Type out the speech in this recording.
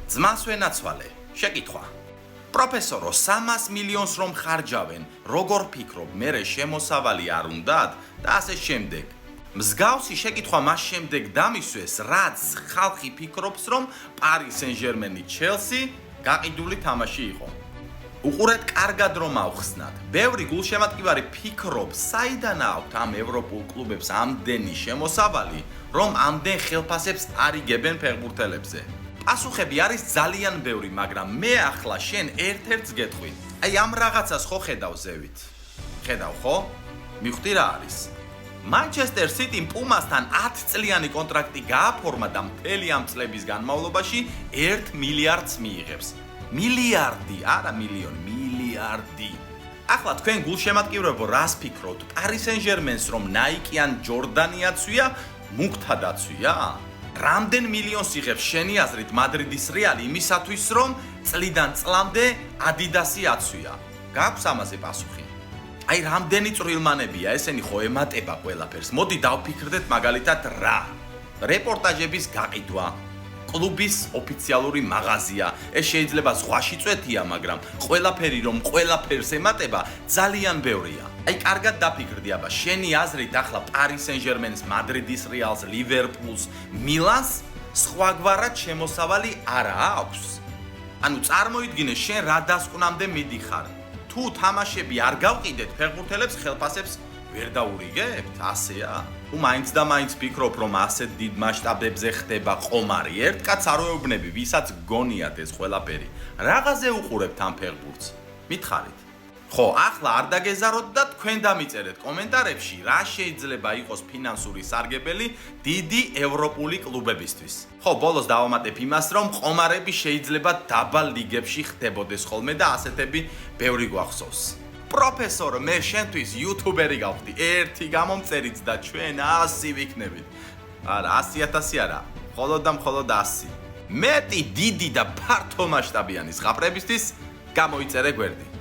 ძმას ვენაცვალე. შეკითხვა. პროფესორო, 300 მილიონს რომ ხარჯავენ, როგორ ფიქრობ, მერე შემოსავალი არ უნდათ და ასე შემდეგ. მსგავსი შეკითხვა მას შემდეგ დამისვეს, რაც ხალხი ფიქრობს, რომ პარი სენ-ჟერმენი ჩელსი გაყიდული თამაში იყო. უყურეთ, კარგად რომ ავხსნათ. ბევრი გულშემატკივარი ფიქრობს, საიდან აქვთ ამ ევროპულ კლუბებს ამდენი შემოსავალი, რომ ამდენ ხელფასებს არ იგებენ ფეხბურთელებზე. პასუხები არის ძალიან ბევრი, მაგრამ მე ახლა შენ ერთ-ერთს გეტყვი. აი ამ რაღაცას ხო ხედავ ზევით? ხედავ ხო? მივხვდი რა არის? Manchester City-მ პუმასთან 10 წლიანი კონტრაქტი გააფორმა და მთელი ამ წლების განმავლობაში 1 მილიარდს მიიღებს. მილიარდი, არა მილიონი, მილიარდი. ახლა თქვენ გულშემატკივრებო, რას ფიქრობთ? Paris Saint-Germain-ს რომ Nike ან Jordan-ი აცვია, მუქთა დაცვია? რამდენ მილიონს იღებს შენი აზრით მადრიდის რეალი იმისათვის, რომ წლიდან წლამდე Adidas-ი აცვია? გაქვს ამაზე პასუხი? აი რამდენი წვრილმანებია, ესენი ხო ემატება ყველაფერს. მოდი დავფიქრდეთ მაგალითად რა. რეპორტაჟების გაყიდვა, კლუბის ოფიციალური მაღაზია. ეს შეიძლება ზღვაში წვეთია, მაგრამ ყველაფერი რომ ყველაფერს ემატება, ძალიან ბევრია. აი კარგად დაფიქრდი აბა, შენი აზრით ახლა Paris Saint-Germain-ს, Madrid-ის Real-ს, Liverpool-ს, Milan-ს სხვაგვარად შემოსავალი არა აქვს. ანუ წარმოიდგინე შენ რა დასკვნამდე მიდიხარ. თუ თამაშები არ გავყიდეთ, ფეხბურთელებს ხელფასებს ვერ დაურიგებთ? ასეა? თუ მაინც და მაინც ფიქრობ, რომ ასეთ დიდ მასშტაბებზე ხდება ყომარი, ერთ კაცს არ ვეუბნები, ვისაც გონიათ ეს ყველაფერი. რაღაცე უყურებთ ამ ფეხბურთს. მითხარით. ხო, ახლა არ დაგეზაროთ და თქვენ დამიწერეთ კომენტარებში, რა შეიძლება იყოს ფინანსური სარგებელი დიდი ევროპული კლუბებისთვის. ხო, ბოლოს დავამატებ იმას, რომ ყომარები შეიძლება დაბალ ლიგებში ხდებოდეს ხოლმე და ასეთები ბევრი გვახსოვს. პროფესორო, მე შენთვის იუთუბერი გავხდი, ერთი გამომწერიც და ჩვენ 100 ვიქნებით. არა, 100,000 არა, მხოლოდ და მხოლოდ 100. მეტი დიდი და ფართო მასშტაბიანი ზღაპრებისთვის გამოიწერე გვერდი.